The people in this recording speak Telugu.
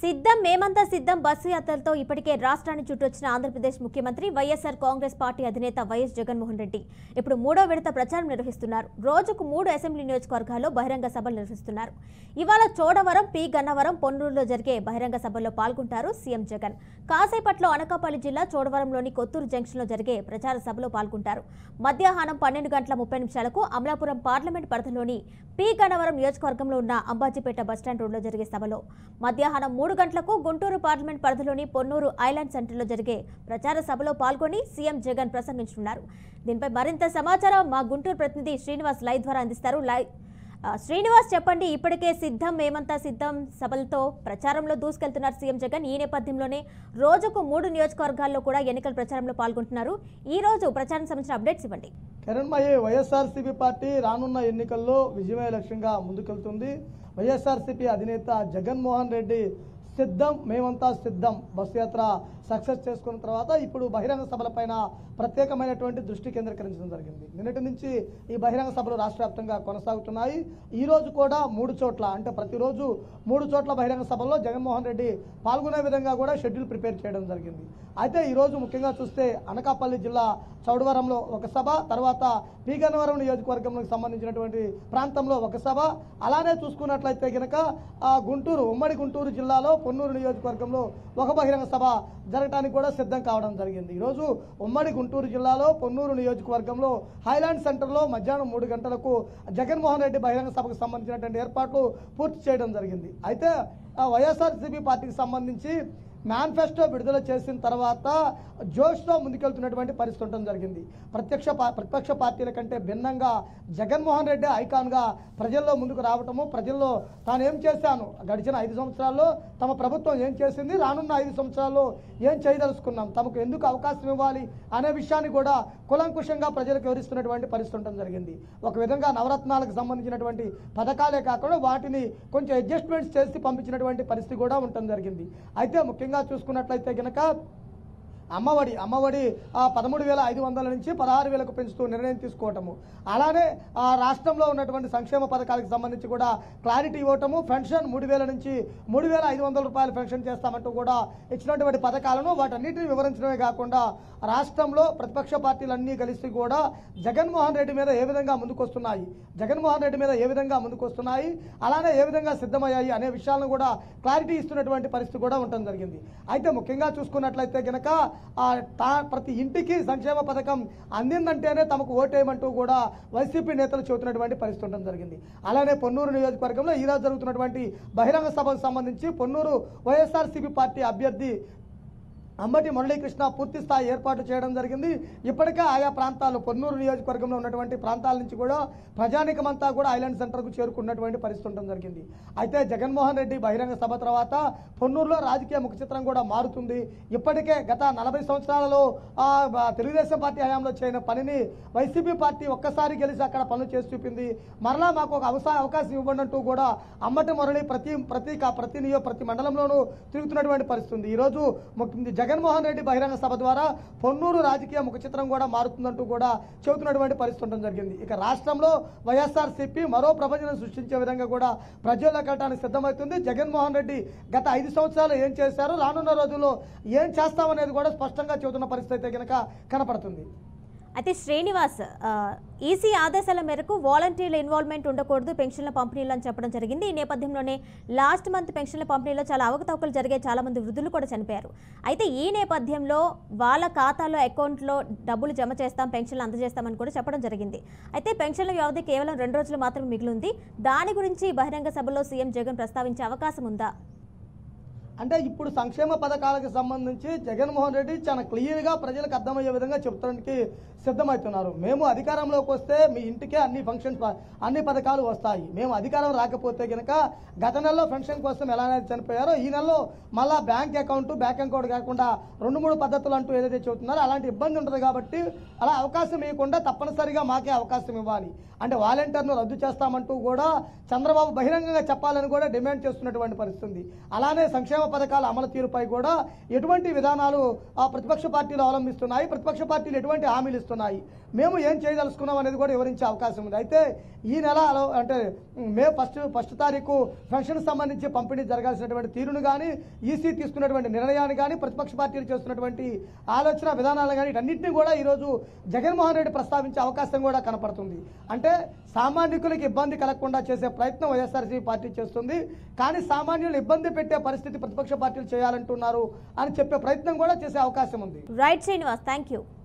సిద్ధం మేమంతా సిద్ధం బస్సు యాత్రలతో ఇప్పటికే రాష్ట్రాన్ని చుట్టొచ్చిన ఆంధ్రప్రదేశ్ ముఖ్యమంత్రి వైఎస్ఆర్ కాంగ్రెస్ పార్టీ అధినేత వైఎస్ జగన్మోహన్ రెడ్డి ఇప్పుడు మూడో విడత ప్రచారం నిర్వహిస్తున్నారు. రోజుకు 3 అసెంబ్లీ నియోజకవర్గాల్లో బహిరంగ సభలు నిర్వహిస్తున్నారు. ఇవాళ చోడవరం, పి గన్నవరం, పొన్నూరులో జరిగే బహిరంగ సభల్లో పాల్గొంటారు సీఎం జగన్. కాసేపట్లో అనకాపల్లి జిల్లా చోడవరంలోని కొత్తూరు జంక్షన్లో జరిగే ప్రచార సభలో పాల్గొంటారు. మధ్యాహ్నం 12:30 అమలాపురం పార్లమెంట్ పరిధిలోని పి గన్నవరం నియోజకవర్గంలో ఉన్న అంబాజీపేట బస్టాండ్ రోడ్లో జరిగే సభలో, మధ్యాహ్నం 3 గంటలకు గుంటూరు పార్లమెంట్ పరిధిలోని పొన్నూరు ఐలాండ్ సెంటర్లో జరిగే ప్రచార సభలో పాల్గొని సీఎం జగన్ ప్రసంగించనున్నారు. దీనిపై మరింత సమాచారం మా గుంటూరు ప్రతినిధి శ్రీనివాస్ లైవ్ ద్వారా అందిస్తారు. శ్రీనివాస్, చెప్పండి. ఇప్పటికే సిద్ధం మేమంతా సిద్ధం సభలతో ప్రచారంలో దూసుకెళ్తున్నారు సీఎం జగన్. ఈ నేపథ్యంలోనే రోజుకు 3 నియోజకవర్గాల్లో కూడా ఎన్నికల ప్రచారంలో పాల్గొంటున్నారు. ఈ రోజు ప్రచారం సంబంధించిన అప్డేట్స్ ఇవ్వండి. కిరణ్మయ్య, వైఎస్ఆర్సీపీ పార్టీ రానున్న ఎన్నికల్లో విజయమే లక్ష్యంగా ముందుకెళ్తుంది. వైఎస్ఆర్సీపీ అధినేత జగన్మోహన్ రెడ్డి సిద్ధం మేమంతా సిద్ధం బస్సు యాత్ర సక్సెస్ చేసుకున్న తర్వాత ఇప్పుడు బహిరంగ సభలపైన ప్రత్యేకమైనటువంటి దృష్టి కేంద్రీకరించడం జరిగింది. నిన్నటి నుంచి ఈ బహిరంగ సభలు రాష్ట్ర వ్యాప్తంగా కొనసాగుతున్నాయి. ఈ రోజు కూడా 3 చోట్ల, అంటే ప్రతిరోజు 3 చోట్ల బహిరంగ సభల్లో జగన్మోహన్ రెడ్డి పాల్గొనే విధంగా కూడా షెడ్యూల్ ప్రిపేర్ చేయడం జరిగింది. అయితే ఈరోజు ముఖ్యంగా చూస్తే అనకాపల్లి జిల్లా చౌడవరంలో ఒక సభ, తర్వాత పి గన్నవరం నియోజకవర్గంకి సంబంధించినటువంటి ప్రాంతంలో ఒక సభ, అలానే చూసుకున్నట్లయితే కనుక గుంటూరు, ఉమ్మడి గుంటూరు జిల్లాలో పొన్నూరు నియోజకవర్గంలో ఒక బహిరంగ సభ జరగడానికి కూడా సిద్ధం కావడం జరిగింది. ఈరోజు ఉమ్మడి గుంటూరు జిల్లాలో పొన్నూరు నియోజకవర్గంలో హైలాండ్ సెంటర్లో మధ్యాహ్నం 3 గంటలకు జగన్మోహన్ రెడ్డి బహిరంగ సభకు సంబంధించినటువంటి ఏర్పాట్లు పూర్తి చేయడం జరిగింది. అయితే వైఎస్ఆర్సీపీ పార్టీకి సంబంధించి మేనిఫెస్టో విడుదల చేసిన తర్వాత జోష్తో ముందుకెళ్తున్నటువంటి పరిస్థితి ఉండడం జరిగింది. ప్రతిపక్ష పార్టీల కంటే భిన్నంగా జగన్మోహన్ రెడ్డి ఐకాన్గా ప్రజల్లో ముందుకు రావటము, ప్రజల్లో తాను ఏం చేశాను, గడిచిన 5 సంవత్సరాల్లో తమ ప్రభుత్వం ఏం చేసింది, రానున్న 5 సంవత్సరాల్లో ఏం చేయదలుచుకున్నాం, తమకు ఎందుకు అవకాశం ఇవ్వాలి అనే విషయాన్ని కూడా కులంకుషంగా ప్రజలకు వివరిస్తున్నటువంటి పరిస్థితి ఉండడం జరిగింది. ఒక విధంగా నవరత్నాలకు సంబంధించినటువంటి పథకాలే కాకుండా వాటిని కొంచెం అడ్జస్ట్మెంట్స్ చేసి పంపించినటువంటి పరిస్థితి కూడా ఉండడం జరిగింది. అయితే ముఖ్యంగా చూసుకున్నట్లయితే కనుక అమ్మఒడి 13,500 నుంచి 16,000కు పెంచుతూ నిర్ణయం తీసుకోవటము, అలానే రాష్ట్రంలో ఉన్నటువంటి సంక్షేమ పథకాలకు సంబంధించి కూడా క్లారిటీ ఇవ్వటము, పెన్షన్ 3,000 నుంచి 3,500 రూపాయలు పెన్షన్ చేస్తామంటూ కూడా ఇచ్చినటువంటి పథకాలను వాటన్నిటిని వివరించడమే కాకుండా రాష్ట్రంలో ప్రతిపక్ష పార్టీలన్నీ కలిసి కూడా జగన్మోహన్ రెడ్డి మీద ఏ విధంగా ముందుకొస్తున్నాయి, అలానే ఏ విధంగా సిద్ధమయ్యాయి అనే విషయాలను కూడా క్లారిటీ ఇస్తున్నటువంటి పరిస్థితి కూడా ఉండడం జరిగింది. అయితే ముఖ్యంగా చూసుకున్నట్లయితే కనుక ప్రతి ఇంటికి సంక్షేమ పథకం అందిందంటేనే తమకు ఓటేయమంటూ కూడా వైసీపీ నేతలు చెబుతున్నటువంటి పరిస్థితి ఉండడం జరిగింది. అలానే పొన్నూరు నియోజకవర్గంలో ఈరోజు జరుగుతున్నటువంటి బహిరంగ సభకు సంబంధించి పొన్నూరు వైఎస్ఆర్సీపీ పార్టీ అభ్యర్థి అంబటి మురళీకృష్ణ పూర్తి స్థాయి ఏర్పాటు చేయడం జరిగింది. ఇప్పటికే ఆయా ప్రాంతాలు, పొన్నూరు నియోజకవర్గంలో ఉన్నటువంటి ప్రాంతాల నుంచి కూడా ప్రజానికమంతా కూడా ఐలాండ్ సెంటర్కు చేరుకున్నటువంటి పరిస్థితి ఉండడం జరిగింది. అయితే జగన్మోహన్ రెడ్డి బహిరంగ సభ తర్వాత పొన్నూరులో రాజకీయ ముఖ చిత్రం కూడా మారుతుంది. ఇప్పటికే గత 40 సంవత్సరాలలో తెలుగుదేశం పార్టీ హయాంలో చేయని పనిని వైసీపీ పార్టీ ఒక్కసారి గెలిచి అక్కడ పనులు చేసి చూపింది. మరలా మాకు ఒక అవకాశం ఇవ్వండి అంటూ కూడా అంబటి మురళి ప్రతి మండలంలోనూ తిరుగుతున్నటువంటి పరిస్థితి ఉంది. ఈరోజు జగన్మోహన్ రెడ్డి బహిరంగ సభ ద్వారా పొన్నూరు రాజకీయ ముఖ చిత్రం కూడా మారుతుందంటూ కూడా చెబుతున్నటువంటి పరిస్థితి ఉండడం జరిగింది. ఇక రాష్ట్రంలో వైఎస్ఆర్సీపీ మరో ప్రపంచం సృష్టించే విధంగా కూడా ప్రజల్లోకి వెళ్ళడానికి సిద్ధమవుతుంది. జగన్మోహన్ రెడ్డి గత 5 సంవత్సరాలు ఏం చేశారు, రానున్న రోజుల్లో ఏం చేస్తామనేది కూడా స్పష్టంగా చెబుతున్న పరిస్థితి అయితే కనుక కనపడుతుంది. అయితే శ్రీనివాస్, ఈసీ ఆదేశాల మేరకు వాలంటీర్ల ఇన్వాల్వ్మెంట్ ఉండకూడదు పెన్షన్ల పంపిణీలో అని చెప్పడం జరిగింది. ఈ నేపథ్యంలోనే లాస్ట్ మంత్ పెన్షన్ల పంపిణీలో చాలా అవకతవకలు జరిగాయి, చాలా మంది వృద్ధులు కూడా చనిపోయారు. అయితే ఈ నేపథ్యంలో వాళ్ళ ఖాతాలో అకౌంట్లో డబ్బులు జమ చేస్తాం, పెన్షన్లు అందజేస్తామని కూడా చెప్పడం జరిగింది. అయితే పెన్షన్ల వ్యవధి కేవలం 2 రోజులు మాత్రమే మిగిలింది. దాని గురించి బహిరంగ సభలో సీఎం జగన్ ప్రస్తావించే అవకాశం ఉందా? అంటే ఇప్పుడు సంక్షేమ పథకాలకు సంబంధించి జగన్మోహన్ రెడ్డి చాలా క్లియర్గా ప్రజలకు అర్థమయ్యే విధంగా చెప్తానికి సిద్ధమవుతున్నారు. మేము అధికారంలోకి వస్తే మీ ఇంటికే అన్ని పథకాలు వస్తాయి. మేము అధికారం రాకపోతే కనుక గత నెలలో పెన్షన్ కోసం ఎలానైతే చనిపోయారో ఈ నెలలో మళ్ళా బ్యాంక్ అకౌంట్ కాకుండా 2-3 పద్ధతులు అంటూ ఏదైతే చెబుతున్నారో అలాంటి ఇబ్బంది ఉంటుంది. కాబట్టి అలా అవకాశం ఇవ్వకుండా తప్పనిసరిగా మాకే అవకాశం ఇవ్వాలి, అంటే వాలంటీర్ను రద్దు చేస్తామంటూ కూడా చంద్రబాబు బహిరంగంగా చెప్పాలని కూడా డిమాండ్ చేస్తున్నటువంటి పరిస్థితి. అలానే సంక్షేమ పథకాల అమలు తీరుపై కూడా ఎటువంటి విధానాలు ఆ ప్రతిపక్ష పార్టీలు అవలంబిస్తున్నాయి, ప్రతిపక్ష పార్టీలు ఎటువంటి హామీలు ఇస్తున్నాయి, మేము ఏం చేయదలుచుకున్నాం అనేది కూడా వివరించే అవకాశం ఉంది. అయితే ఈ నెల అంటే మే ఫస్ట్ తారీఖు పెన్షన్ సంబంధించి పంపిణీ జరగాల్సినటువంటి తీరును కానీ, ఈసీ తీసుకున్నటువంటి నిర్ణయాన్ని కానీ, ప్రతిపక్ష పార్టీలు చేస్తున్నటువంటి ఆలోచన విధానాలు కానీ వీటన్నింటినీ కూడా ఈరోజు జగన్మోహన్ రెడ్డి ప్రస్తావించే అవకాశం కూడా కనపడుతుంది. అంటే సామాన్యులకు ఇబ్బంది కలగకుండా చేసే ప్రయత్నం వైఎస్ఆర్సీపీ పార్టీ చేస్తుంది. కానీ సామాన్యులను ఇబ్బంది పెట్టే పరిస్థితి ప్రతిపక్ష పార్టీలు చేయాలంటున్నారు అని చెప్పే ప్రయత్నం కూడా చేసే అవకాశం ఉంది. Right Srinivas, thank you.